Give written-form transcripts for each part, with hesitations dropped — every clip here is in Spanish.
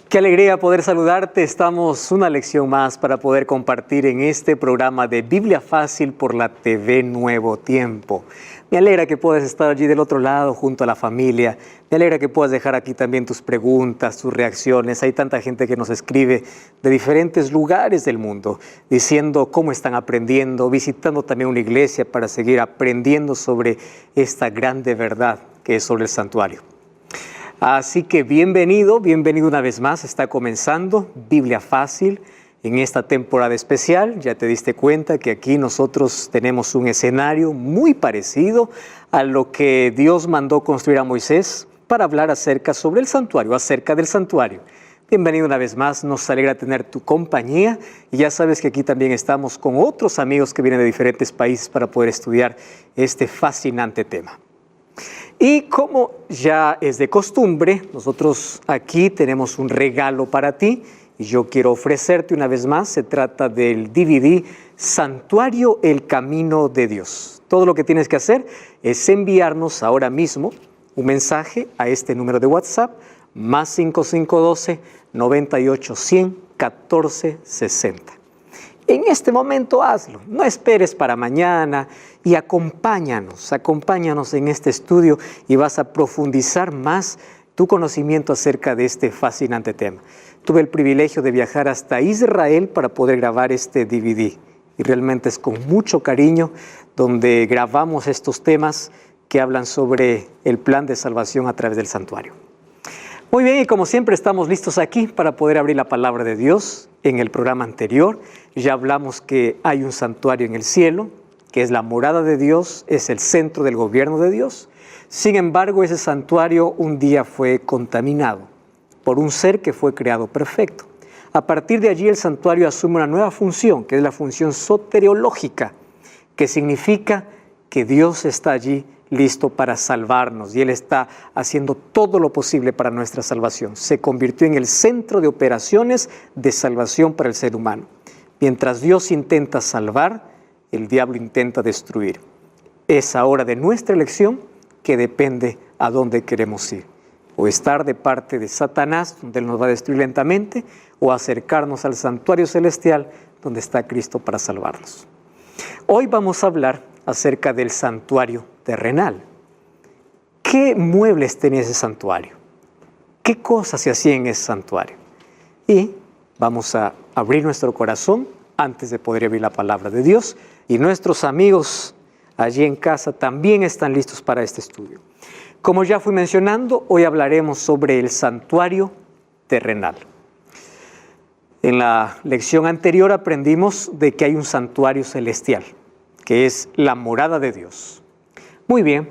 Qué alegría poder saludarte. Estamos una lección más para poder compartir en este programa de Biblia Fácil por la TV Nuevo Tiempo. Me alegra que puedas estar allí del otro lado junto a la familia. Me alegra que puedas dejar aquí también tus preguntas, tus reacciones. Hay tanta gente que nos escribe de diferentes lugares del mundo diciendo cómo están aprendiendo, visitando también una iglesia para seguir aprendiendo sobre esta grande verdad que es sobre el santuario. Así que bienvenido una vez más. Está comenzando Biblia Fácil en esta temporada especial. Ya te diste cuenta que aquí nosotros tenemos un escenario muy parecido a lo que Dios mandó construir a Moisés para hablar acerca del santuario. Bienvenido una vez más, nos alegra tener tu compañía y ya sabes que aquí también estamos con otros amigos que vienen de diferentes países para poder estudiar este fascinante tema. Y como ya es de costumbre, nosotros aquí tenemos un regalo para ti y yo quiero ofrecerte una vez más. Se trata del DVD Santuario, el Camino de Dios. Todo lo que tienes que hacer es enviarnos ahora mismo un mensaje a este número de WhatsApp, más 5512 98 100 14 60. En este momento hazlo, no esperes para mañana y acompáñanos en este estudio y vas a profundizar más tu conocimiento acerca de este fascinante tema. Tuve el privilegio de viajar hasta Israel para poder grabar este DVD y realmente es con mucho cariño donde grabamos estos temas que hablan sobre el plan de salvación a través del santuario. Muy bien, y como siempre estamos listos aquí para poder abrir la palabra de Dios. En el programa anterior ya hablamos que hay un santuario en el cielo, que es la morada de Dios, es el centro del gobierno de Dios. Sin embargo, ese santuario un día fue contaminado por un ser que fue creado perfecto. A partir de allí el santuario asume una nueva función, que es la función soteriológica, que significa que Dios está allí listo para salvarnos y Él está haciendo todo lo posible para nuestra salvación. Se convirtió en el centro de operaciones de salvación para el ser humano. Mientras Dios intenta salvar, el diablo intenta destruir. Es ahora de nuestra elección que depende a dónde queremos ir. O estar de parte de Satanás, donde Él nos va a destruir lentamente, o acercarnos al santuario celestial, donde está Cristo para salvarnos. Hoy vamos a hablar acerca del santuario terrenal. ¿Qué muebles tenía ese santuario? ¿Qué cosas se hacían en ese santuario? Y vamos a abrir nuestro corazón antes de poder abrir la palabra de Dios. Y nuestros amigos allí en casa también están listos para este estudio. Como ya fui mencionando, hoy hablaremos sobre el santuario terrenal. En la lección anterior aprendimos de que hay un santuario celestial, que es la morada de Dios. Muy bien,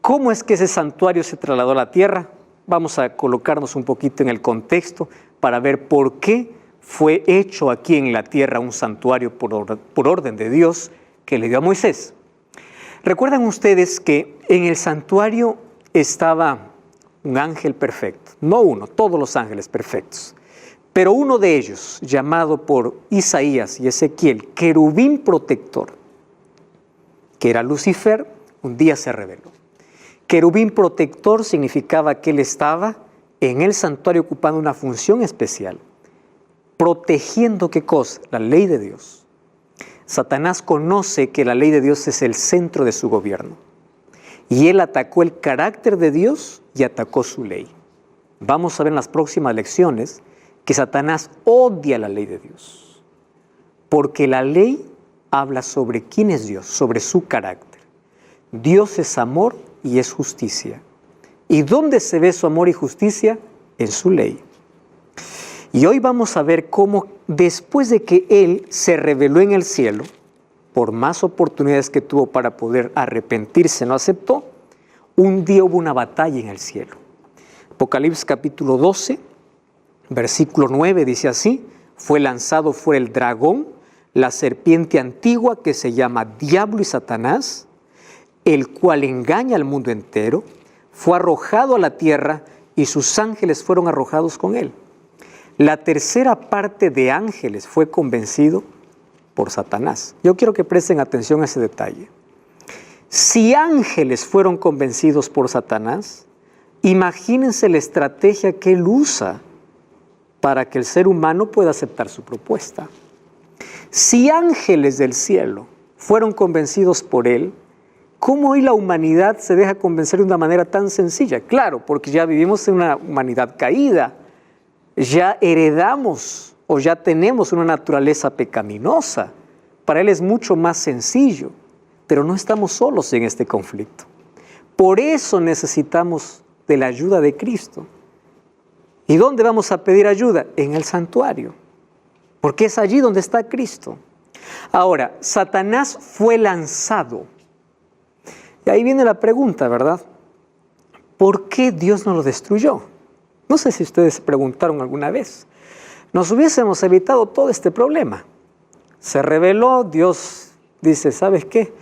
¿cómo es que ese santuario se trasladó a la tierra? Vamos a colocarnos un poquito en el contexto para ver por qué fue hecho aquí en la tierra un santuario por orden de Dios que le dio a Moisés. ¿Recuerdan ustedes que en el santuario estaba un ángel perfecto? No uno, todos los ángeles perfectos. Pero uno de ellos, llamado por Isaías y Ezequiel, querubín protector, que era Lucifer, un día se rebeló. Querubín protector significaba que él estaba en el santuario ocupando una función especial, protegiendo ¿qué cosa? La ley de Dios. Satanás conoce que la ley de Dios es el centro de su gobierno y él atacó el carácter de Dios y atacó su ley. Vamos a ver en las próximas lecciones que Satanás odia la ley de Dios, porque la ley habla sobre quién es Dios, sobre su carácter. Dios es amor y es justicia. ¿Y dónde se ve su amor y justicia? En su ley. Y hoy vamos a ver cómo después de que Él se rebeló en el cielo, por más oportunidades que tuvo para poder arrepentirse, no aceptó, un día hubo una batalla en el cielo. Apocalipsis capítulo 12, versículo 9 dice así: fue lanzado fuera el dragón, la serpiente antigua que se llama Diablo y Satanás, el cual engaña al mundo entero, fue arrojado a la tierra y sus ángeles fueron arrojados con él. La tercera parte de ángeles fue convencido por Satanás. Yo quiero que presten atención a ese detalle. Si ángeles fueron convencidos por Satanás, imagínense la estrategia que él usa para que el ser humano pueda aceptar su propuesta. Si ángeles del cielo fueron convencidos por él, ¿cómo hoy la humanidad se deja convencer de una manera tan sencilla? Claro, porque ya vivimos en una humanidad caída, ya heredamos o ya tenemos una naturaleza pecaminosa. Para él es mucho más sencillo, pero no estamos solos en este conflicto. Por eso necesitamos de la ayuda de Cristo. ¿Y dónde vamos a pedir ayuda? En el santuario, porque es allí donde está Cristo. Ahora, Satanás fue lanzado. Y ahí viene la pregunta, ¿verdad? ¿Por qué Dios no lo destruyó? No sé si ustedes se preguntaron alguna vez. Nos hubiésemos evitado todo este problema. Se rebeló, Dios dice, ¿sabes qué?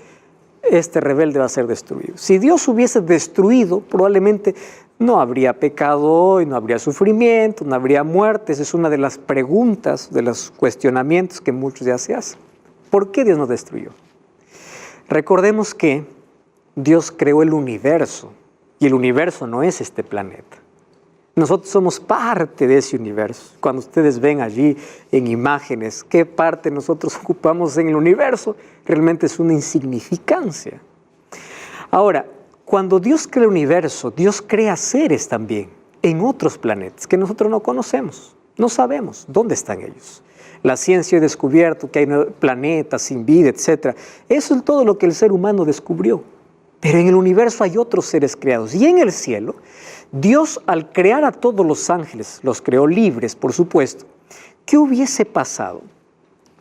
Este rebelde va a ser destruido. Si Dios hubiese destruido, probablemente no habría pecado hoy, no habría sufrimiento, no habría muerte. Esa es una de las preguntas, de los cuestionamientos que muchos ya se hacen. ¿Por qué Dios nos destruyó? Recordemos que Dios creó el universo y el universo no es este planeta. Nosotros somos parte de ese universo. Cuando ustedes ven allí en imágenes qué parte nosotros ocupamos en el universo, realmente es una insignificancia. Ahora, cuando Dios crea el universo, Dios crea seres también en otros planetas que nosotros no conocemos, no sabemos dónde están ellos. La ciencia ha descubierto que hay planetas sin vida, etc. Eso es todo lo que el ser humano descubrió. Pero en el universo hay otros seres creados. Y en el cielo, Dios al crear a todos los ángeles, los creó libres, por supuesto. ¿Qué hubiese pasado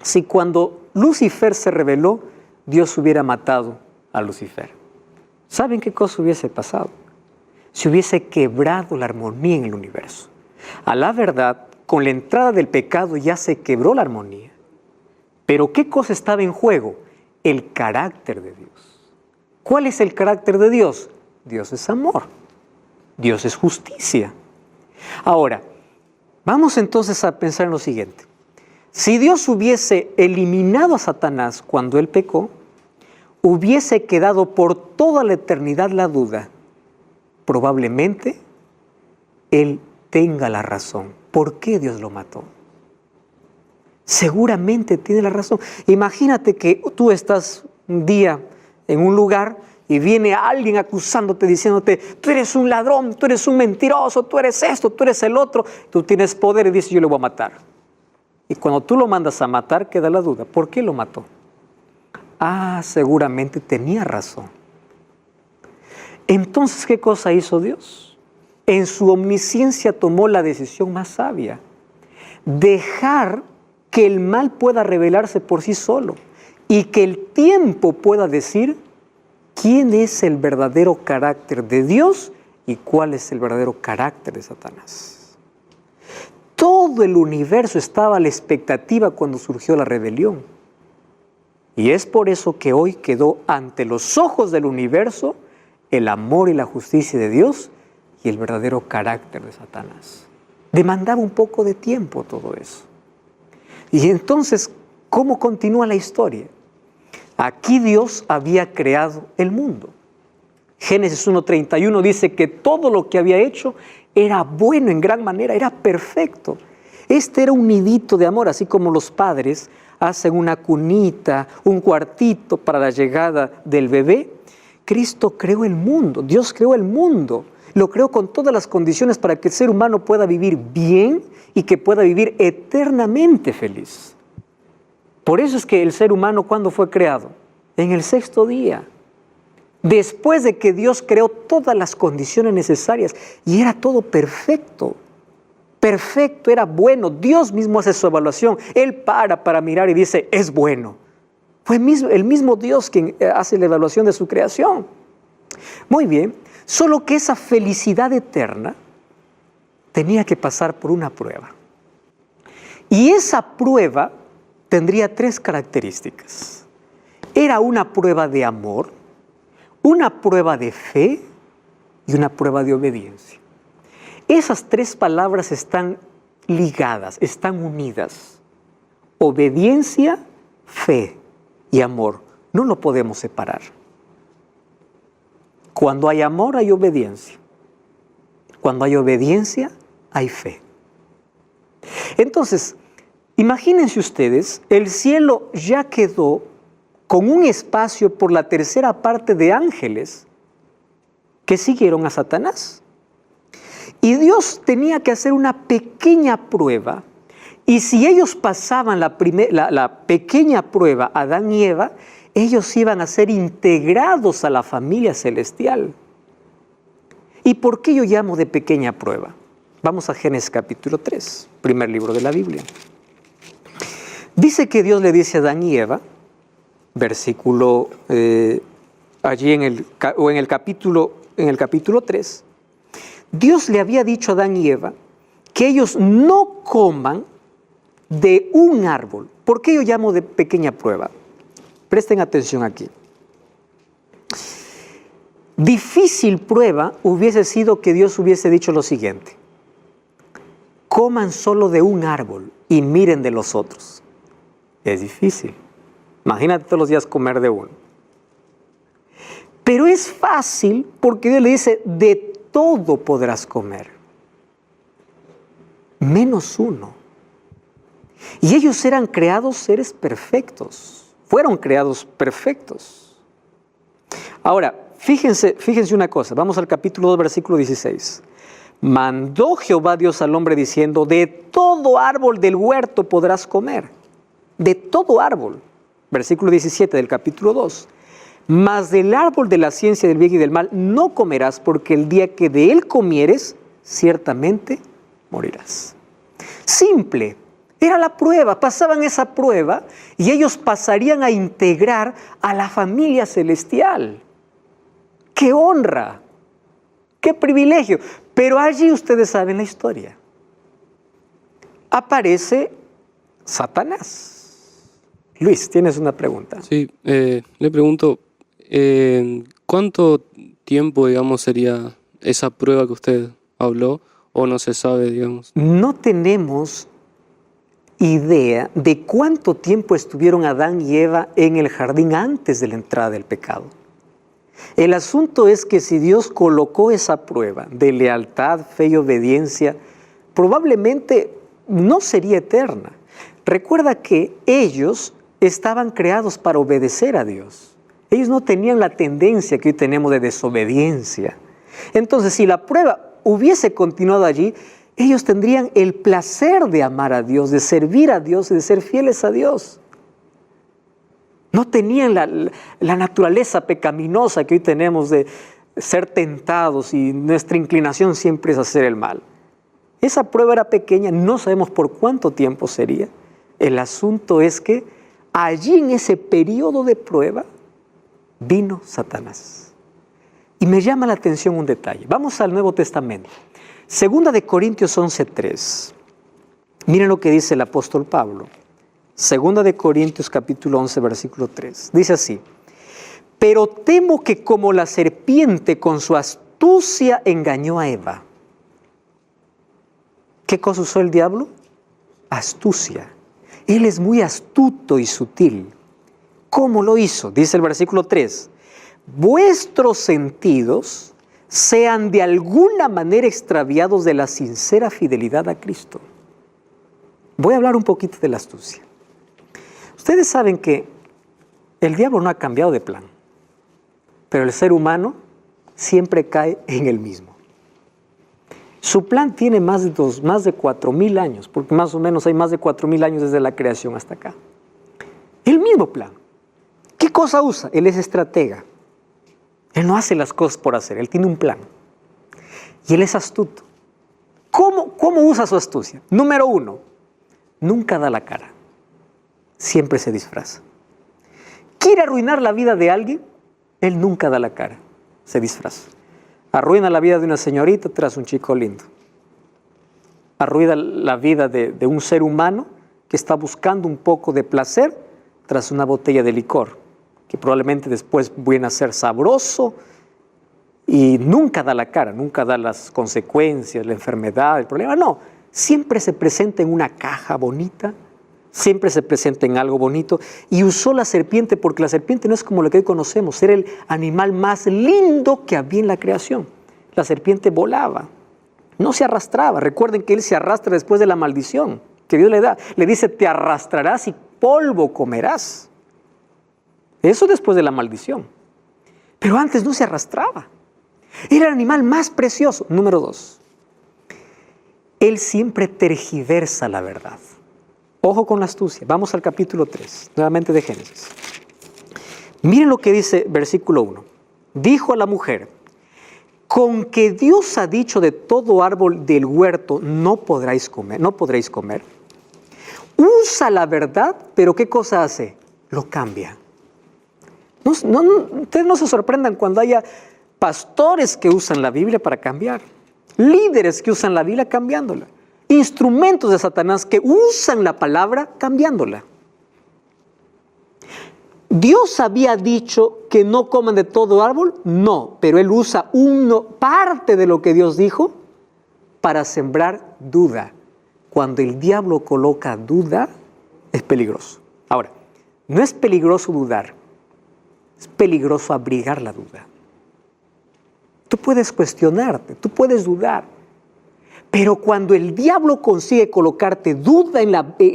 si cuando Lucifer se rebeló, Dios hubiera matado a Lucifer? ¿Saben qué cosa hubiese pasado? Se hubiese quebrado la armonía en el universo. A la verdad, con la entrada del pecado ya se quebró la armonía. Pero ¿qué cosa estaba en juego? El carácter de Dios. ¿Cuál es el carácter de Dios? Dios es amor. Dios es justicia. Ahora, vamos entonces a pensar en lo siguiente. Si Dios hubiese eliminado a Satanás cuando él pecó, hubiese quedado por toda la eternidad la duda. Probablemente él tenga la razón. ¿Por qué Dios lo mató? Seguramente tiene la razón. Imagínate que tú estás un día en un lugar y viene alguien acusándote, diciéndote, tú eres un ladrón, tú eres un mentiroso, tú eres esto, tú eres el otro. Tú tienes poder y dices, yo le voy a matar. Y cuando tú lo mandas a matar, queda la duda. ¿Por qué lo mató? Ah, seguramente tenía razón. Entonces, ¿qué cosa hizo Dios? En su omnisciencia tomó la decisión más sabia. Dejar que el mal pueda revelarse por sí solo y que el tiempo pueda decir quién es el verdadero carácter de Dios y cuál es el verdadero carácter de Satanás. Todo el universo estaba a la expectativa cuando surgió la rebelión. Y es por eso que hoy quedó ante los ojos del universo el amor y la justicia de Dios y el verdadero carácter de Satanás. Demandaba un poco de tiempo todo eso. Y entonces, ¿cómo continúa la historia? Aquí Dios había creado el mundo. Génesis 1:31 dice que todo lo que había hecho era bueno en gran manera, era perfecto. Este era un nidito de amor, así como los padres hacen una cunita, un cuartito para la llegada del bebé. Cristo creó el mundo, Dios creó el mundo. Lo creó con todas las condiciones para que el ser humano pueda vivir bien y que pueda vivir eternamente feliz. Por eso es que el ser humano, ¿cuándo fue creado? En el sexto día. Después de que Dios creó todas las condiciones necesarias y era todo perfecto. Perfecto, era bueno. Dios mismo hace su evaluación. Él para mirar y dice, es bueno. Fue el mismo Dios quien hace la evaluación de su creación. Muy bien, solo que esa felicidad eterna tenía que pasar por una prueba. Y esa prueba tendría tres características. Era una prueba de amor, una prueba de fe y una prueba de obediencia. Esas tres palabras están ligadas, están unidas. Obediencia, fe y amor. No lo podemos separar. Cuando hay amor hay obediencia. Cuando hay obediencia hay fe. Entonces, imagínense ustedes, el cielo ya quedó con un espacio por la tercera parte de ángeles que siguieron a Satanás. Y Dios tenía que hacer una pequeña prueba, y si ellos pasaban la pequeña prueba, Adán y Eva, ellos iban a ser integrados a la familia celestial. ¿Y por qué yo llamo de pequeña prueba? Vamos a Génesis capítulo 3, primer libro de la Biblia. Dice que Dios le dice a Adán y Eva, versículo allí en el capítulo 3, Dios le había dicho a Adán y Eva que ellos no coman de un árbol. ¿Por qué yo llamo de pequeña prueba? Presten atención aquí. Difícil prueba hubiese sido que Dios hubiese dicho lo siguiente: coman solo de un árbol y miren de los otros. Es difícil. Imagínate todos los días comer de uno. Pero es fácil porque Dios le dice, de todo podrás comer, menos uno. Y ellos eran creados seres perfectos, fueron creados perfectos. Ahora, fíjense una cosa, vamos al capítulo 2, versículo 16. Mandó Jehová Dios al hombre diciendo, de todo árbol del huerto podrás comer, de todo árbol. Versículo 17 del capítulo 2. Mas del árbol de la ciencia del bien y del mal no comerás, porque el día que de él comieres, ciertamente morirás. Simple, era la prueba, pasaban esa prueba y ellos pasarían a integrar a la familia celestial. ¡Qué honra! ¡Qué privilegio! Pero allí ustedes saben la historia. Aparece Satanás. Luis, ¿tienes una pregunta? Sí, le pregunto, ¿cuánto tiempo, digamos, sería esa prueba que usted habló o no se sabe, digamos? No tenemos idea de cuánto tiempo estuvieron Adán y Eva en el jardín antes de la entrada del pecado. El asunto es que si Dios colocó esa prueba de lealtad, fe y obediencia, probablemente no sería eterna. Recuerda que ellos estaban creados para obedecer a Dios. Ellos no tenían la tendencia que hoy tenemos de desobediencia. Entonces, si la prueba hubiese continuado allí, ellos tendrían el placer de amar a Dios, de servir a Dios y de ser fieles a Dios. No tenían la naturaleza pecaminosa que hoy tenemos de ser tentados y nuestra inclinación siempre es hacer el mal. Esa prueba era pequeña, no sabemos por cuánto tiempo sería. El asunto es que allí en ese periodo de prueba vino Satanás. Y me llama la atención un detalle. Vamos al Nuevo Testamento. Segunda de Corintios 11:3. Miren lo que dice el apóstol Pablo. Segunda de Corintios capítulo 11, versículo 3. Dice así: pero temo que como la serpiente con su astucia engañó a Eva. ¿Qué cosa usó el diablo? Astucia. Él es muy astuto y sutil. ¿Cómo lo hizo? Dice el versículo 3. Vuestros sentidos sean de alguna manera extraviados de la sincera fidelidad a Cristo. Voy a hablar un poquito de la astucia. Ustedes saben que el diablo no ha cambiado de plan, pero el ser humano siempre cae en el mismo. Su plan tiene más de 4.000 años, porque más o menos hay más de 4.000 años desde la creación hasta acá. El mismo plan. ¿Qué cosa usa? Él es estratega. Él no hace las cosas por hacer, él tiene un plan. Y él es astuto. ¿Cómo usa su astucia? Número 1, nunca da la cara. Siempre se disfraza. ¿Quiere arruinar la vida de alguien? Él nunca da la cara, se disfraza. Arruina la vida de una señorita tras un chico lindo. Arruina la vida de un ser humano que está buscando un poco de placer tras una botella de licor, que probablemente después viene a ser sabroso y nunca da la cara, nunca da las consecuencias, la enfermedad, el problema. No, siempre se presenta en una caja bonita, siempre se presenta en algo bonito. Y usó la serpiente porque la serpiente no es como lo que hoy conocemos, era el animal más lindo que había en la creación. La serpiente volaba, no se arrastraba. Recuerden que él se arrastra después de la maldición. que Dios le da. Le dice, te arrastrarás y polvo comerás. Eso después de la maldición. Pero antes no se arrastraba. Era el animal más precioso. Número 2. Él siempre tergiversa la verdad. Ojo con la astucia. Vamos al capítulo 3, nuevamente de Génesis. Miren lo que dice versículo 1. Dijo a la mujer, con que Dios ha dicho de todo árbol del huerto no podréis comer. Usa la verdad, pero ¿qué cosa hace? Lo cambia. Ustedes no se sorprendan cuando haya pastores que usan la Biblia para cambiar, líderes que usan la Biblia cambiándola, instrumentos de Satanás que usan la palabra cambiándola. ¿Dios había dicho que no coman de todo árbol? No, pero Él usa parte de lo que Dios dijo para sembrar duda. Cuando el diablo coloca duda, es peligroso. Ahora, no es peligroso dudar, es peligroso abrigar la duda. Tú puedes cuestionarte, tú puedes dudar, pero cuando el diablo consigue colocarte duda en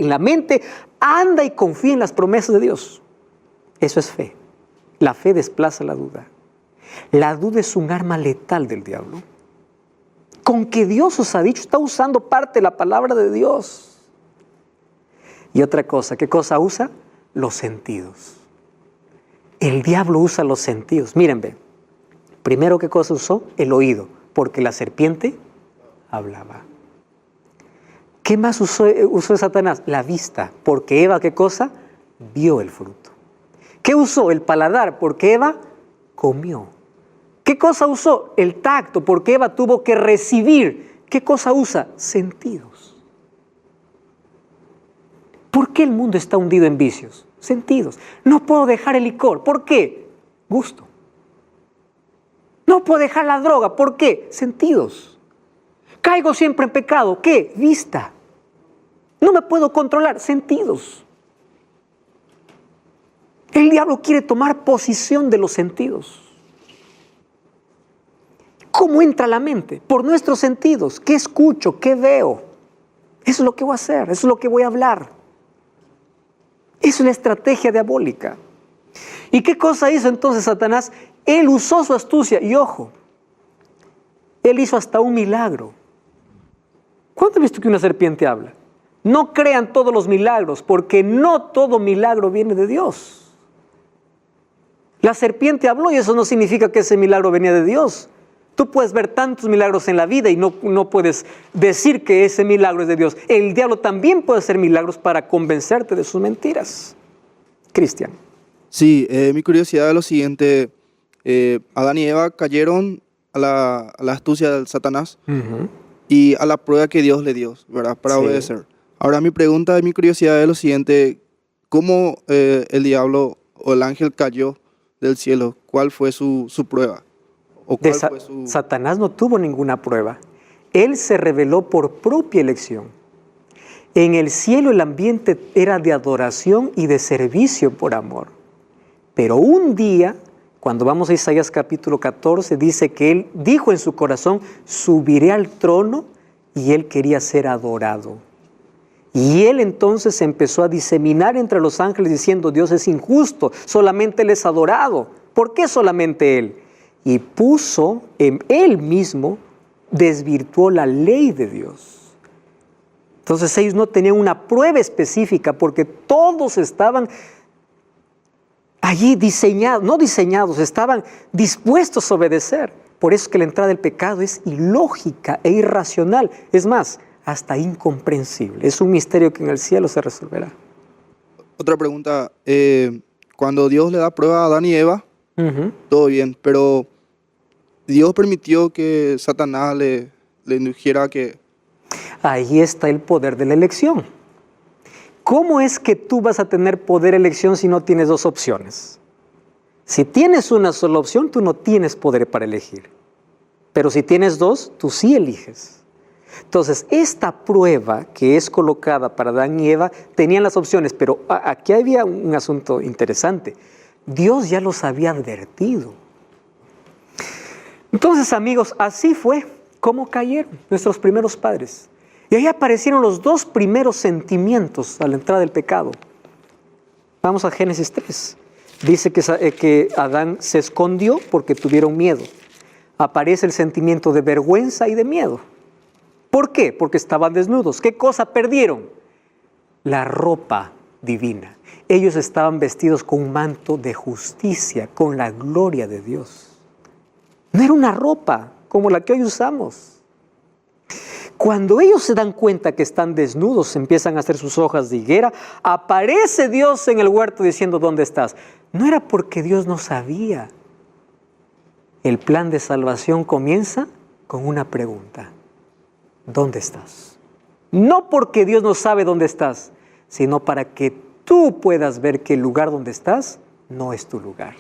la mente, anda y confía en las promesas de Dios. Eso es fe. La fe desplaza la duda. La duda es un arma letal del diablo. Con que Dios os ha dicho, está usando parte de la palabra de Dios. Y otra cosa, ¿qué cosa usa? Los sentidos. El diablo usa los sentidos. Miren, ve. Primero, ¿qué cosa usó? El oído, porque la serpiente hablaba. ¿Qué más usó Satanás? La vista, porque Eva, ¿qué cosa? Vio el fruto. ¿Qué usó? El paladar, porque Eva comió. ¿Qué cosa usó? El tacto, porque Eva tuvo que recibir. ¿Qué cosa usa? Sentidos. ¿Por qué el mundo está hundido en vicios? Sentidos. No puedo dejar el licor. ¿Por qué? Gusto. No puedo dejar la droga. ¿Por qué? Sentidos. Caigo siempre en pecado. ¿Qué? Vista. No me puedo controlar. Sentidos. El diablo quiere tomar posición de los sentidos. ¿Cómo entra la mente? Por nuestros sentidos. ¿Qué escucho? ¿Qué veo? Eso es lo que voy a hacer. Eso es lo que voy a hablar. Es una estrategia diabólica. ¿Y qué cosa hizo entonces Satanás? Él usó su astucia. Y ojo, él hizo hasta un milagro. ¿Cuándo has visto que una serpiente habla? No crean todos los milagros, porque no todo milagro viene de Dios. La serpiente habló y eso no significa que ese milagro venía de Dios. Tú puedes ver tantos milagros en la vida y no puedes decir que ese milagro es de Dios. El diablo también puede hacer milagros para convencerte de sus mentiras. Cristian. Sí, mi curiosidad es lo siguiente. Adán y Eva cayeron a la astucia del Satanás y a la prueba que Dios le dio, ¿verdad? Para obedecer. Ahora mi pregunta y mi curiosidad es lo siguiente. ¿Cómo el diablo o el ángel cayó del cielo? ¿Cuál fue su prueba? ¿O cuál fue su... Satanás no tuvo ninguna prueba. Él se reveló por propia elección. En el cielo el ambiente era de adoración y de servicio por amor. Pero un día, cuando vamos a Isaías capítulo 14, dice que él dijo en su corazón, subiré al trono, y él quería ser adorado. Y él entonces empezó a diseminar entre los ángeles diciendo, Dios es injusto, solamente él es adorado. ¿Por qué solamente él? Y puso en él mismo, desvirtuó la ley de Dios. Entonces ellos no tenían una prueba específica porque todos estaban allí diseñados, estaban dispuestos a obedecer. Por eso es que la entrada del pecado es ilógica e irracional. Es más, hasta incomprensible. Es un misterio que en el cielo se resolverá. Otra pregunta. Cuando Dios le da prueba a Adán y Eva, todo bien, pero Dios permitió que Satanás le indujera a que... Ahí está el poder de la elección. ¿Cómo es que tú vas a tener poder de elección si no tienes dos opciones? Si tienes una sola opción, tú no tienes poder para elegir. Pero si tienes dos, tú sí eliges. Entonces, esta prueba que es colocada para Adán y Eva, tenían las opciones, pero aquí había un asunto interesante. Dios ya los había advertido. Entonces, amigos, así fue como cayeron nuestros primeros padres. Y ahí aparecieron los dos primeros sentimientos a la entrada del pecado. Vamos a Génesis 3. Dice que Adán se escondió porque tuvieron miedo. Aparece el sentimiento de vergüenza y de miedo. ¿Por qué? Porque estaban desnudos. ¿Qué cosa perdieron? La ropa divina. Ellos estaban vestidos con un manto de justicia, con la gloria de Dios. No era una ropa como la que hoy usamos. Cuando ellos se dan cuenta que están desnudos, empiezan a hacer sus hojas de higuera, aparece Dios en el huerto diciendo, ¿dónde estás? No era porque Dios no sabía. El plan de salvación comienza con una pregunta. ¿Dónde estás? No porque Dios no sabe dónde estás, sino para que tú puedas ver que el lugar donde estás no es tu lugar.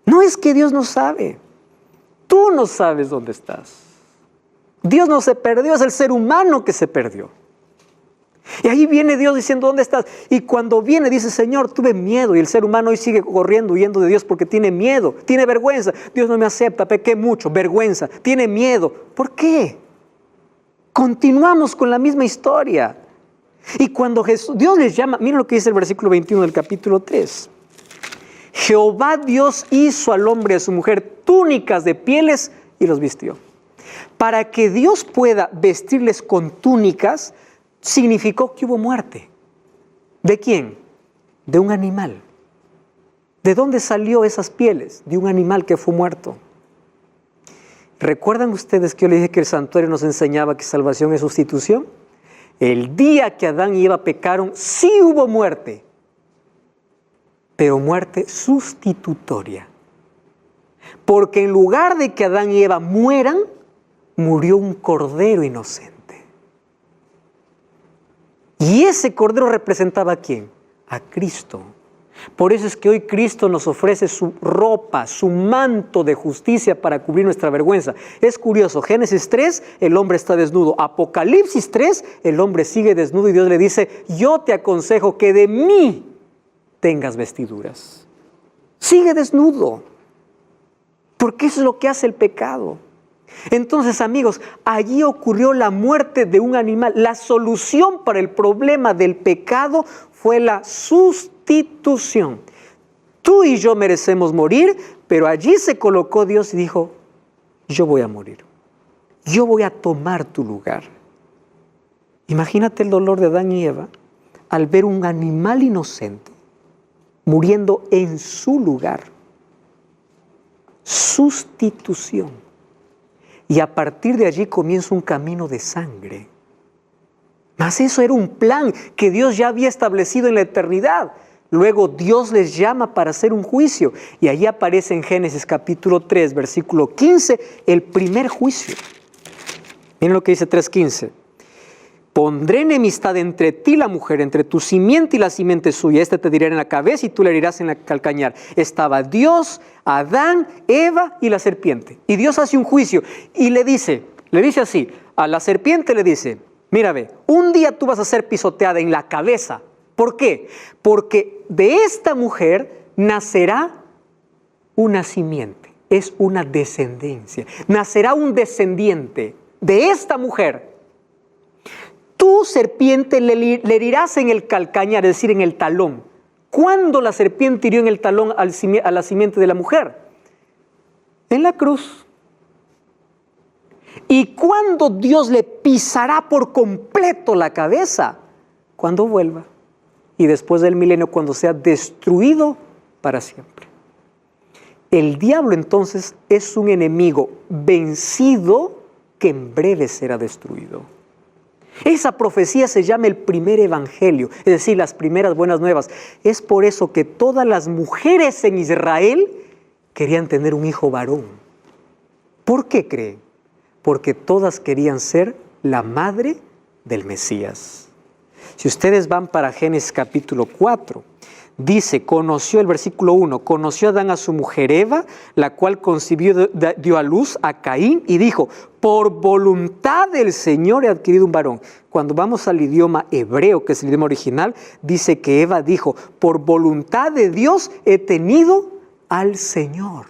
No es que Dios no sabe. Tú no sabes dónde estás. Dios no se perdió, es el ser humano que se perdió. Y ahí viene Dios diciendo, ¿dónde estás? Y cuando viene dice, Señor, tuve miedo. Y el ser humano hoy sigue corriendo, huyendo de Dios porque tiene miedo, tiene vergüenza. Dios no me acepta, pequé mucho, vergüenza, tiene miedo. ¿Por qué? Continuamos con la misma historia. Y cuando Dios les llama, miren lo que dice el versículo 21 del capítulo 3. Jehová Dios hizo al hombre y a su mujer túnicas de pieles y los vistió. Para que Dios pueda vestirles con túnicas, significó que hubo muerte. ¿De quién? De un animal. ¿De dónde salió esas pieles? De un animal que fue muerto. ¿Recuerdan ustedes que yo les dije que el santuario nos enseñaba que salvación es sustitución? El día que Adán y Eva pecaron, sí hubo muerte, pero muerte sustitutoria. Porque en lugar de que Adán y Eva mueran, murió un cordero inocente. Y ese cordero representaba ¿a quién? A Cristo. Por eso es que hoy Cristo nos ofrece su ropa, su manto de justicia para cubrir nuestra vergüenza. Es curioso, Génesis 3, el hombre está desnudo. Apocalipsis 3, el hombre sigue desnudo y Dios le dice, yo te aconsejo que de mí tengas vestiduras. Sigue desnudo. Porque eso es lo que hace el pecado. Entonces, amigos, allí ocurrió la muerte de un animal. La solución para el problema del pecado fue la sustitución. Tú y yo merecemos morir, pero allí se colocó Dios y dijo, yo voy a morir. Yo voy a tomar tu lugar. Imagínate el dolor de Adán y Eva al ver un animal inocente muriendo en su lugar. Sustitución. Y a partir de allí comienza un camino de sangre. Mas eso era un plan que Dios ya había establecido en la eternidad. Luego Dios les llama para hacer un juicio. Y allí aparece en Génesis capítulo 3, versículo 15, el primer juicio. Miren lo que dice 3:15. Pondré enemistad entre ti y la mujer, entre tu simiente y la simiente suya. Este te dirá en la cabeza y tú le herirás en el calcañar. Estaba Dios, Adán, Eva y la serpiente. Y Dios hace un juicio y le dice así, a la serpiente le dice, mira ve, un día tú vas a ser pisoteada en la cabeza. ¿Por qué? Porque de esta mujer nacerá una simiente, es una descendencia. Nacerá un descendiente de esta mujer. Tú, serpiente, le herirás en el calcañar, es decir, en el talón. ¿Cuándo la serpiente hirió en el talón a la simiente de la mujer? En la cruz. ¿Y cuándo Dios le pisará por completo la cabeza? Cuando vuelva. Y después del milenio, cuando sea destruido para siempre. El diablo entonces es un enemigo vencido que en breve será destruido. Esa profecía se llama el primer evangelio, es decir, las primeras buenas nuevas. Es por eso que todas las mujeres en Israel querían tener un hijo varón. ¿Por qué creen? Porque todas querían ser la madre del Mesías. Si ustedes van para Génesis capítulo 4, dice, conoció el versículo 1, conoció Adán a su mujer Eva, la cual concibió, dio a luz a Caín y dijo, por voluntad del Señor he adquirido un varón. Cuando vamos al idioma hebreo, que es el idioma original, dice que Eva dijo, por voluntad de Dios he tenido al Señor.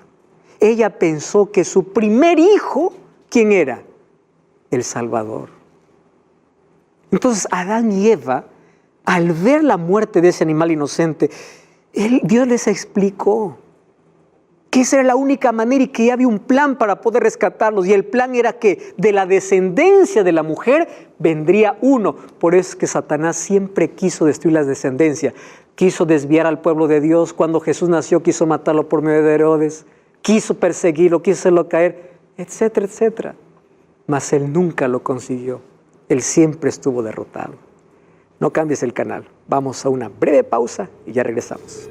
Ella pensó que su primer hijo, ¿quién era? El Salvador. Entonces Adán y Eva, al ver la muerte de ese animal inocente, Dios les explicó que esa era la única manera y que ya había un plan para poder rescatarlos. Y el plan era que de la descendencia de la mujer vendría uno. Por eso es que Satanás siempre quiso destruir la descendencia. Quiso desviar al pueblo de Dios. Cuando Jesús nació quiso matarlo por medio de Herodes. Quiso perseguirlo, quiso hacerlo caer, etcétera, etcétera. Mas él nunca lo consiguió. Él siempre estuvo derrotado. No cambies el canal. Vamos a una breve pausa y ya regresamos.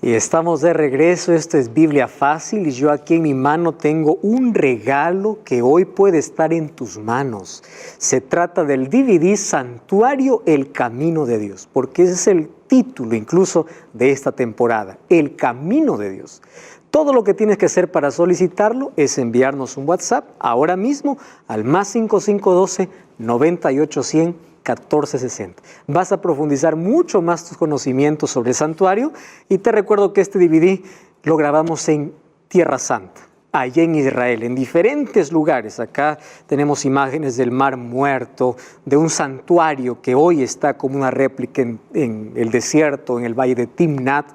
Y estamos de regreso, esto es Biblia Fácil y yo aquí en mi mano tengo un regalo que hoy puede estar en tus manos. Se trata del DVD Santuario, el Camino de Dios, porque ese es el título incluso de esta temporada, El Camino de Dios. Todo lo que tienes que hacer para solicitarlo es enviarnos un WhatsApp ahora mismo al +5512 9810 1460. Vas a profundizar mucho más tus conocimientos sobre el santuario y te recuerdo que este DVD lo grabamos en Tierra Santa, allá en Israel, en diferentes lugares. Acá tenemos imágenes del Mar Muerto, de un santuario que hoy está como una réplica en el desierto, en el valle de Timnat.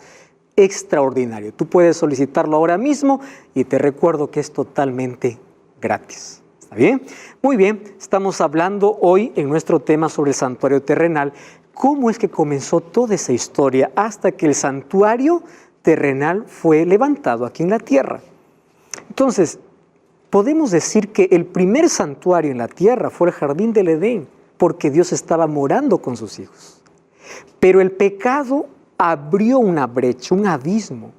Extraordinario. Tú puedes solicitarlo ahora mismo y te recuerdo que es totalmente gratis. ¿Está bien? Muy bien, estamos hablando hoy en nuestro tema sobre el santuario terrenal. ¿Cómo es que comenzó toda esa historia hasta que el santuario terrenal fue levantado aquí en la tierra? Entonces, podemos decir que el primer santuario en la tierra fue el jardín del Edén, porque Dios estaba morando con sus hijos. Pero el pecado abrió una brecha, un abismo,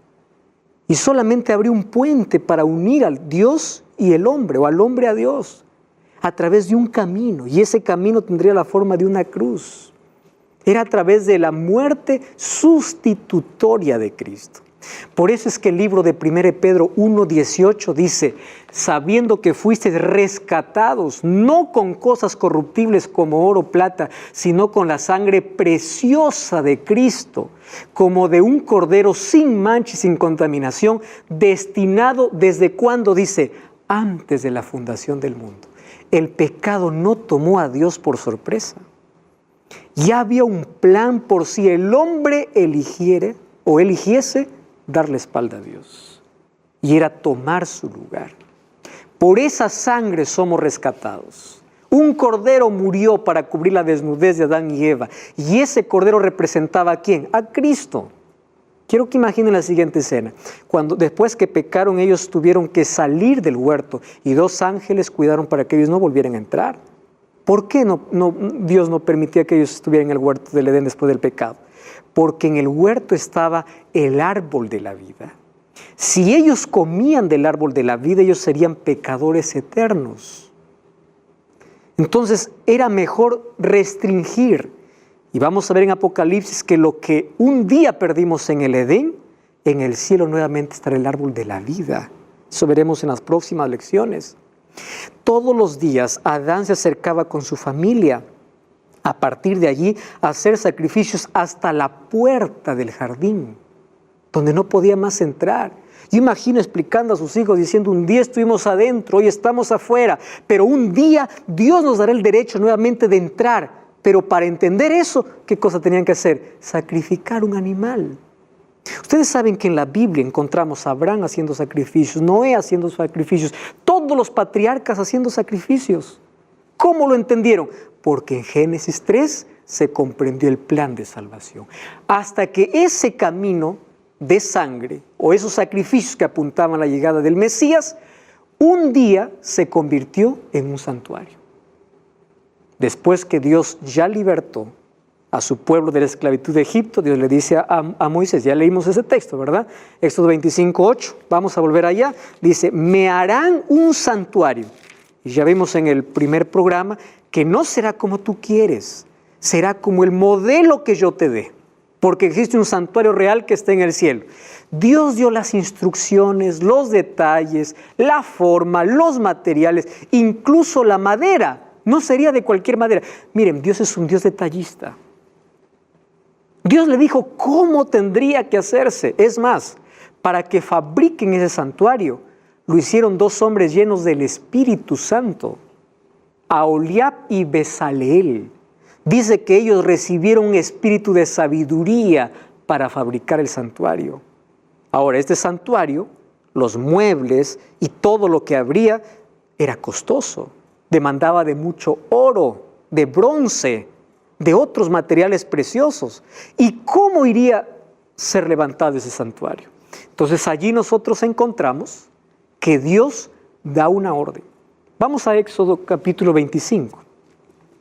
y solamente abrió un puente para unir al Dios y el hombre, o al hombre a Dios, a través de un camino, y ese camino tendría la forma de una cruz. Era a través de la muerte sustitutoria de Cristo. Por eso es que el libro de 1 Pedro 1:18 dice, sabiendo que fuisteis rescatados, no con cosas corruptibles como oro o plata, sino con la sangre preciosa de Cristo, como de un cordero sin mancha y sin contaminación, destinado desde cuando dice, antes de la fundación del mundo. El pecado no tomó a Dios por sorpresa. Ya había un plan por si el hombre eligiese darle espalda a Dios. Y era tomar su lugar. Por esa sangre somos rescatados. Un cordero murió para cubrir la desnudez de Adán y Eva. Y ese cordero representaba ¿a quién? A Cristo. Quiero que imaginen la siguiente escena. Después que pecaron, ellos tuvieron que salir del huerto y 2 ángeles cuidaron para que ellos no volvieran a entrar. ¿Por qué Dios no permitía que ellos estuvieran en el huerto del Edén después del pecado? Porque en el huerto estaba el árbol de la vida. Si ellos comían del árbol de la vida, ellos serían pecadores eternos. Entonces era mejor restringir. Y vamos a ver en Apocalipsis que lo que un día perdimos en el Edén, en el cielo nuevamente estará el árbol de la vida. Eso veremos en las próximas lecciones. Todos los días Adán se acercaba con su familia. A partir de allí, a hacer sacrificios hasta la puerta del jardín, donde no podía más entrar. Yo imagino explicando a sus hijos, diciendo, un día estuvimos adentro, hoy estamos afuera, pero un día Dios nos dará el derecho nuevamente de entrar. Pero para entender eso, ¿qué cosa tenían que hacer? Sacrificar un animal. Ustedes saben que en la Biblia encontramos a Abraham haciendo sacrificios, Noé haciendo sacrificios, todos los patriarcas haciendo sacrificios. ¿Cómo lo entendieron? Porque en Génesis 3 se comprendió el plan de salvación. Hasta que ese camino de sangre o esos sacrificios que apuntaban a la llegada del Mesías, un día se convirtió en un santuario. Después que Dios ya libertó a su pueblo de la esclavitud de Egipto, Dios le dice a Moisés, ya leímos ese texto, ¿verdad? Éxodo 25:8, vamos a volver allá, dice, me harán un santuario. Y ya vimos en el primer programa que no será como tú quieres, será como el modelo que yo te dé, porque existe un santuario real que está en el cielo. Dios dio las instrucciones, los detalles, la forma, los materiales, incluso la madera. No sería de cualquier madera. Miren, Dios es un Dios detallista. Dios le dijo cómo tendría que hacerse. Es más, para que fabriquen ese santuario, lo hicieron 2 hombres llenos del Espíritu Santo, Aholiab y Bezaleel. Dice que ellos recibieron un espíritu de sabiduría para fabricar el santuario. Ahora, este santuario, los muebles y todo lo que habría era costoso. Demandaba de mucho oro, de bronce, de otros materiales preciosos. ¿Y cómo iría a ser levantado ese santuario? Entonces allí nosotros encontramos que Dios da una orden. Vamos a Éxodo capítulo 25.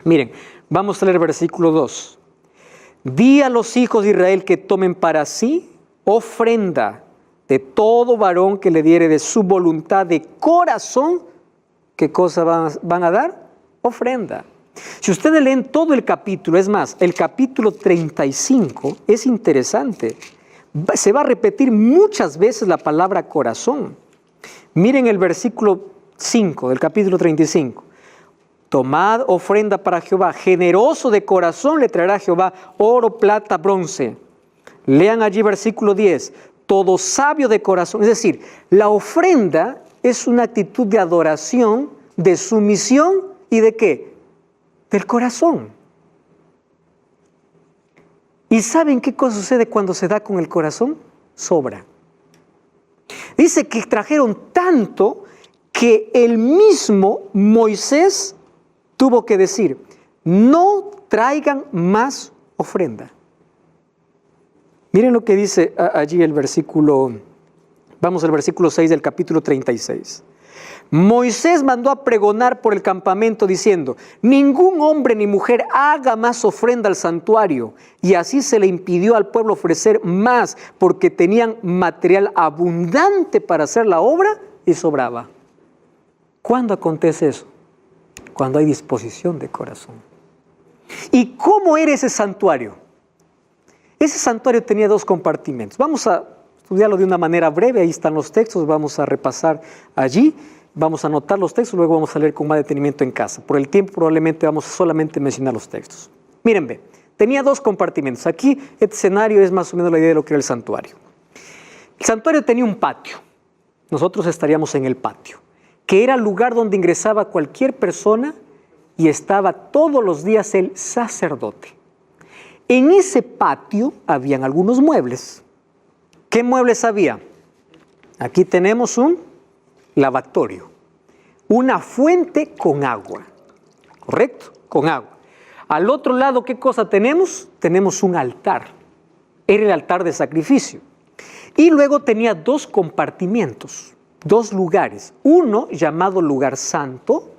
Miren, vamos a leer versículo 2. Di a los hijos de Israel que tomen para sí ofrenda de todo varón que le diere de su voluntad de corazón. ¿Qué cosa van a dar? Ofrenda. Si ustedes leen todo el capítulo, es más, el capítulo 35 es interesante. Se va a repetir muchas veces la palabra corazón. Miren el versículo 5 del capítulo 35. Tomad ofrenda para Jehová, generoso de corazón le traerá Jehová oro, plata, bronce. Lean allí versículo 10. Todo sabio de corazón. Es decir, la ofrenda es una actitud de adoración, de sumisión y ¿de qué? Del corazón. ¿Y saben qué cosa sucede cuando se da con el corazón? Sobra. Dice que trajeron tanto que el mismo Moisés tuvo que decir, no traigan más ofrenda. Miren lo que dice allí el versículo, vamos al versículo 6 del capítulo 36. Moisés mandó a pregonar por el campamento diciendo, ningún hombre ni mujer haga más ofrenda al santuario. Y así se le impidió al pueblo ofrecer más porque tenían material abundante para hacer la obra y sobraba. ¿Cuándo acontece eso? Cuando hay disposición de corazón. ¿Y cómo era ese santuario? Ese santuario tenía 2 compartimentos. Vamos a estudiarlo de una manera breve, ahí están los textos, vamos a repasar allí. Vamos a anotar los textos, luego vamos a leer con más detenimiento en casa. Por el tiempo probablemente vamos a solamente mencionar los textos. Miren, ve, tenía 2 compartimentos. Aquí este escenario es más o menos la idea de lo que era el santuario. El santuario tenía un patio. Nosotros estaríamos en el patio, que era el lugar donde ingresaba cualquier persona y estaba todos los días el sacerdote. En ese patio habían algunos muebles. ¿Qué muebles había? Aquí tenemos un lavatorio, una fuente con agua, ¿correcto? Con agua. Al otro lado, ¿qué cosa tenemos? Tenemos un altar. Era el altar de sacrificio. Y luego tenía 2 compartimientos, 2 lugares. Uno llamado lugar santo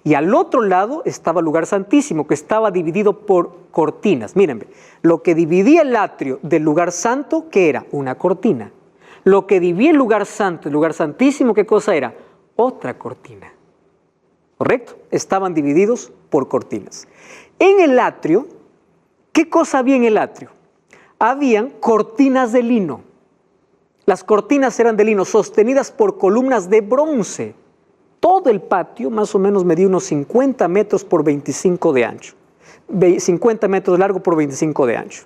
y al otro lado estaba el lugar santísimo, que estaba dividido por cortinas. Miren, lo que dividía el atrio del lugar santo, ¿qué era? Una cortina. Lo que dividía el lugar santo, el lugar santísimo, ¿qué cosa era? Otra cortina. ¿Correcto? Estaban divididos por cortinas. En el atrio, ¿qué cosa había en el atrio? Habían cortinas de lino. Las cortinas eran de lino, sostenidas por columnas de bronce. Todo el patio más o menos medía unos 50 metros por 25 de ancho. 50 metros de largo por 25 de ancho.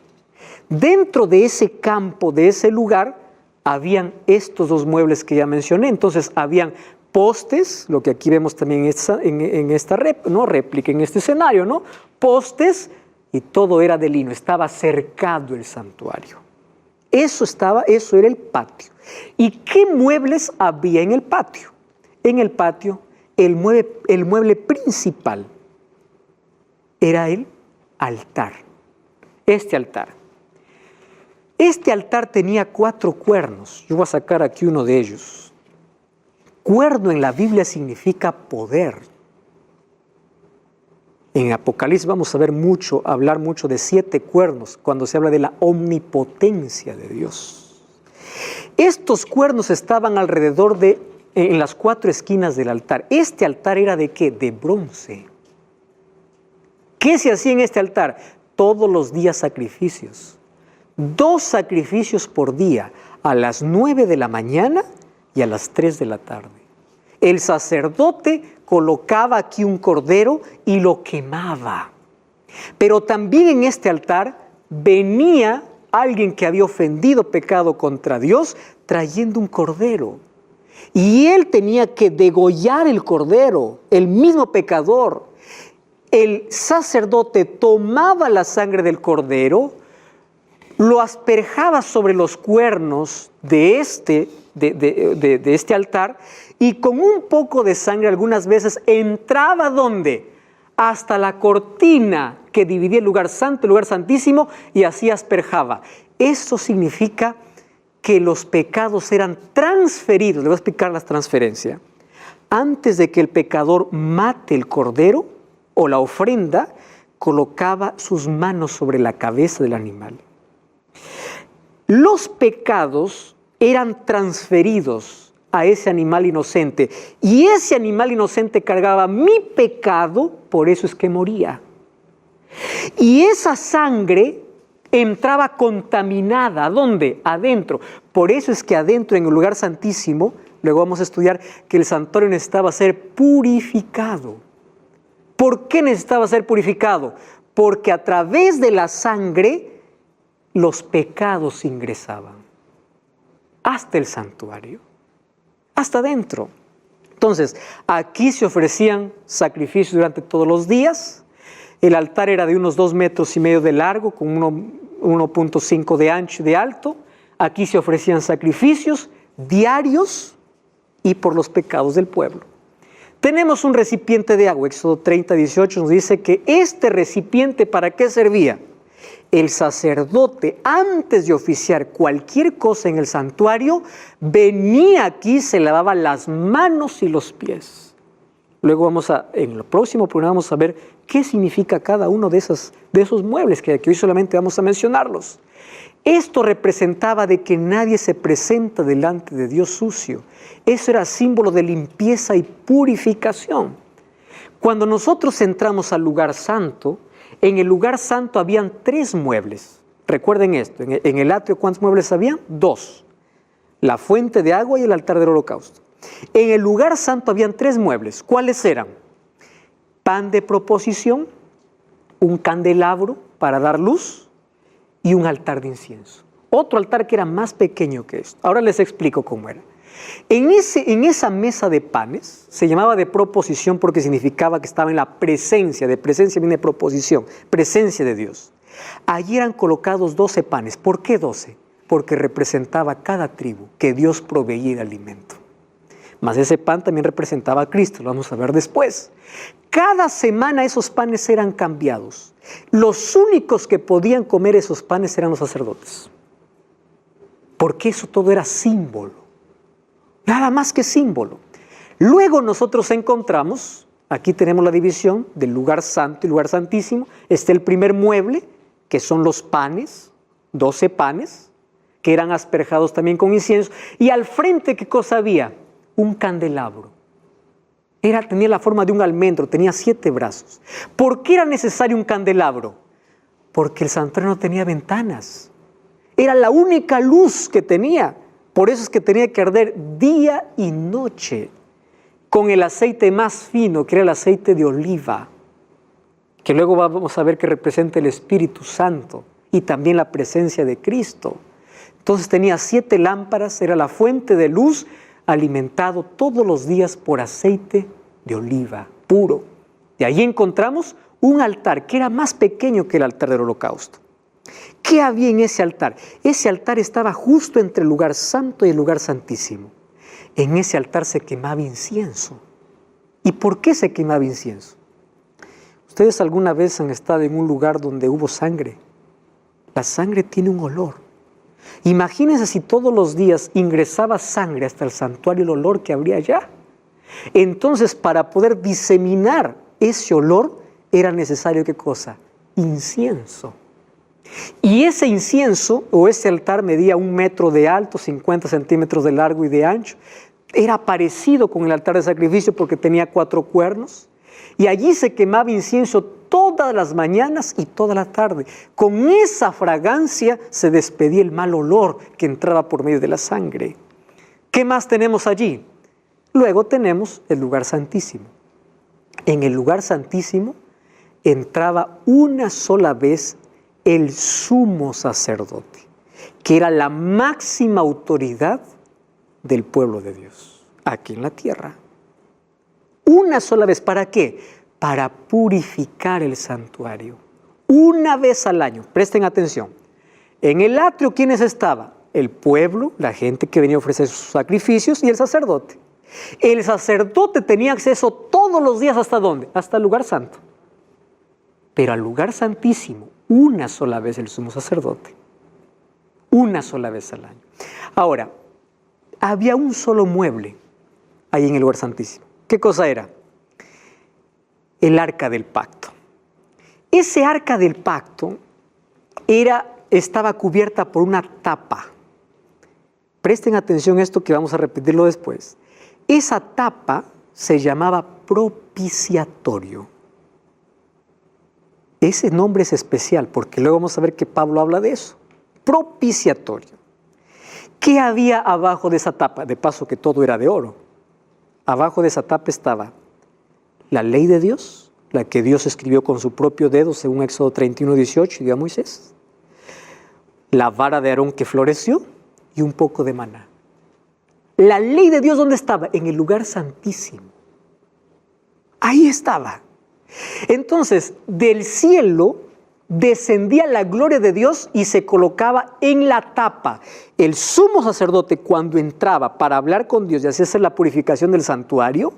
Dentro de ese campo, de ese lugar, habían estos 2 muebles que ya mencioné. Entonces habían postes, lo que aquí vemos también en esta réplica, en este escenario, ¿no? Postes, y todo era de lino, estaba cercado el santuario. Eso era el patio. ¿Y qué muebles había en el patio? En el patio, el mueble principal era el altar. Este altar. Este altar tenía 4 cuernos. Yo voy a sacar aquí uno de ellos. Cuerno en la Biblia significa poder. En Apocalipsis vamos a hablar mucho de 7 cuernos cuando se habla de la omnipotencia de Dios. Estos cuernos estaban alrededor en las 4 esquinas del altar. Este altar era ¿de qué? De bronce. ¿Qué se hacía en este altar? Todos los días sacrificios. 2 sacrificios por día, a las 9 de la mañana y a las 3 de la tarde. El sacerdote colocaba aquí un cordero y lo quemaba. Pero también en este altar venía alguien que había ofendido pecado contra Dios trayendo un cordero. Y él tenía que degollar el cordero, el mismo pecador. El sacerdote tomaba la sangre del cordero, lo asperjaba sobre los cuernos de este altar y con un poco de sangre algunas veces entraba ¿dónde? Hasta la cortina que dividía el lugar santo, el lugar santísimo, y así asperjaba. Esto significa que los pecados eran transferidos. Le voy a explicar la transferencia. Antes de que el pecador mate el cordero o la ofrenda, colocaba sus manos sobre la cabeza del animal. Los pecados eran transferidos a ese animal inocente y ese animal inocente cargaba mi pecado, por eso es que moría. Y esa sangre entraba contaminada. ¿A dónde? Adentro. Por eso es que adentro, en el lugar santísimo, luego vamos a estudiar que el santuario necesitaba ser purificado. ¿Por qué necesitaba ser purificado? Porque a través de la sangre los pecados ingresaban hasta el santuario, hasta adentro. Entonces, aquí se ofrecían sacrificios durante todos los días. El altar era de unos 2,5 metros de largo, con 1,5 de ancho y de alto. Aquí se ofrecían sacrificios diarios y por los pecados del pueblo. Tenemos un recipiente de agua. Éxodo 30:18 nos dice que este recipiente, ¿para qué servía? El sacerdote, antes de oficiar cualquier cosa en el santuario, venía aquí, se lavaba las manos y los pies. Luego en el próximo programa vamos a ver qué significa cada uno de esos muebles, que hoy solamente vamos a mencionarlos. Esto representaba de que nadie se presenta delante de Dios sucio. Eso era símbolo de limpieza y purificación. Cuando nosotros entramos al lugar santo, en el lugar santo habían 3 muebles. Recuerden esto, en el atrio, ¿cuántos muebles habían? 2. La fuente de agua y el altar del holocausto. En el lugar santo habían 3 muebles. ¿Cuáles eran? Pan de proposición, un candelabro para dar luz y un altar de incienso. Otro altar que era más pequeño que esto. Ahora les explico cómo era. En esa mesa de panes, se llamaba de proposición porque significaba que estaba en la presencia. De presencia viene proposición, presencia de Dios. Allí eran colocados 12 panes. ¿Por qué 12? Porque representaba cada tribu que Dios proveía de alimento. Mas ese pan también representaba a Cristo, lo vamos a ver después. Cada semana esos panes eran cambiados. Los únicos que podían comer esos panes eran los sacerdotes. Porque eso todo era símbolo. Nada más que símbolo. Luego nosotros encontramos, aquí tenemos la división del lugar santo y lugar santísimo. Está el primer mueble, que son los panes, 12 panes, que eran asperjados también con incienso. Y al frente, ¿qué cosa había? Un candelabro. Tenía la forma de un almendro, tenía 7 brazos. ¿Por qué era necesario un candelabro? Porque el santuario no tenía ventanas. Era la única luz que tenía. Por eso es que tenía que arder día y noche con el aceite más fino, que era el aceite de oliva, que luego vamos a ver que representa el Espíritu Santo y también la presencia de Cristo. Entonces tenía 7 lámparas, era la fuente de luz, alimentado todos los días por aceite de oliva puro. De ahí encontramos un altar que era más pequeño que el altar del holocausto. ¿Qué había en ese altar? Ese altar estaba justo entre el lugar santo y el lugar santísimo. En ese altar se quemaba incienso. ¿Y por qué se quemaba incienso? ¿Ustedes alguna vez han estado en un lugar donde hubo sangre? La sangre tiene un olor. Imagínense si todos los días ingresaba sangre hasta el santuario, el olor que habría allá. Entonces, para poder diseminar ese olor, era necesario, ¿qué cosa? Incienso. Y ese incienso, o ese altar, medía 1 metro de alto, 50 centímetros de largo y de ancho. Era parecido con el altar de sacrificio porque tenía 4 cuernos. Y allí se quemaba incienso todas las mañanas y toda la tarde. Con esa fragancia se despedía el mal olor que entraba por medio de la sangre. ¿Qué más tenemos allí? Luego tenemos el lugar santísimo. En el lugar santísimo entraba una sola vez el sumo sacerdote, que era la máxima autoridad del pueblo de Dios, aquí en la tierra. Una sola vez, ¿para qué? Para purificar el santuario. Una vez al año, presten atención. En el atrio, ¿quiénes estaban? El pueblo, la gente que venía a ofrecer sus sacrificios y el sacerdote. El sacerdote tenía acceso todos los días, ¿hasta dónde? Hasta el lugar santo. Pero al lugar santísimo, una sola vez el sumo sacerdote. Una sola vez al año. Ahora, había un solo mueble ahí en el lugar santísimo. ¿Qué cosa era? El arca del pacto. Ese arca del pacto estaba cubierta por una tapa. Presten atención a esto que vamos a repetirlo después. Esa tapa se llamaba propiciatorio. Ese nombre es especial porque luego vamos a ver que Pablo habla de eso. Propiciatorio. ¿Qué había abajo de esa tapa? De paso que todo era de oro. Abajo de esa tapa estaba la ley de Dios, la que Dios escribió con su propio dedo, según Éxodo 31:18, dio a Moisés. La vara de Aarón que floreció y un poco de maná. La ley de Dios, ¿dónde estaba? En el lugar santísimo. Ahí estaba. Entonces, del cielo descendía la gloria de Dios y se colocaba en la tapa. El sumo sacerdote, cuando entraba para hablar con Dios y hacerse la purificación del santuario,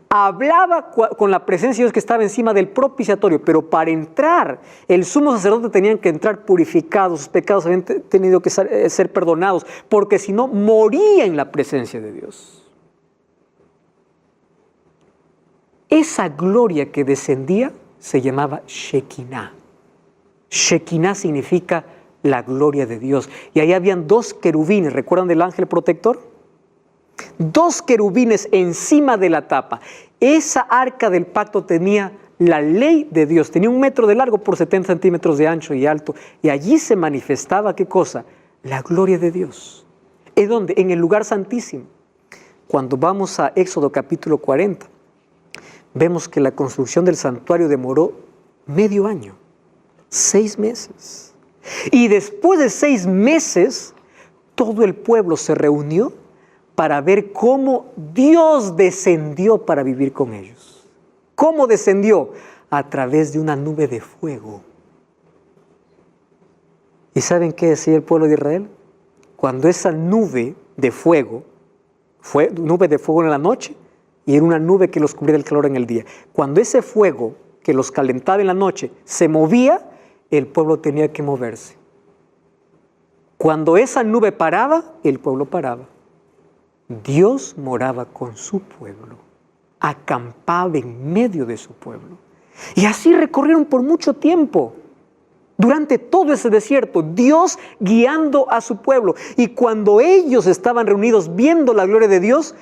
hablaba con la presencia de Dios que estaba encima del propiciatorio, pero para entrar, el sumo sacerdote tenían que entrar purificados, sus pecados habían tenido que ser perdonados, porque si no, moría en la presencia de Dios. Esa gloria que descendía se llamaba Shekinah. Shekinah significa la gloria de Dios. Y ahí habían dos querubines, ¿recuerdan del ángel protector? Dos querubines encima de la tapa. Esa arca del pacto tenía la ley de Dios, tenía 1 metro de largo por 70 centímetros de ancho y alto, y allí se manifestaba, ¿qué cosa? La gloria de Dios. ¿En dónde? En el lugar santísimo. Cuando vamos a Éxodo capítulo 40, vemos que la construcción del santuario demoró medio año, 6 meses. Y después de 6 meses, todo el pueblo se reunió para ver cómo Dios descendió para vivir con ellos. ¿Cómo descendió? A través de una nube de fuego. ¿Y saben qué decía el pueblo de Israel? Cuando esa nube de fuego, fue nube de fuego en la noche y era una nube que los cubría del calor en el día. Cuando ese fuego que los calentaba en la noche se movía, el pueblo tenía que moverse. Cuando esa nube paraba, el pueblo paraba. Dios moraba con su pueblo, acampaba en medio de su pueblo. Y así recorrieron por mucho tiempo, durante todo ese desierto, Dios guiando a su pueblo. Y cuando ellos estaban reunidos viendo la gloria de Dios,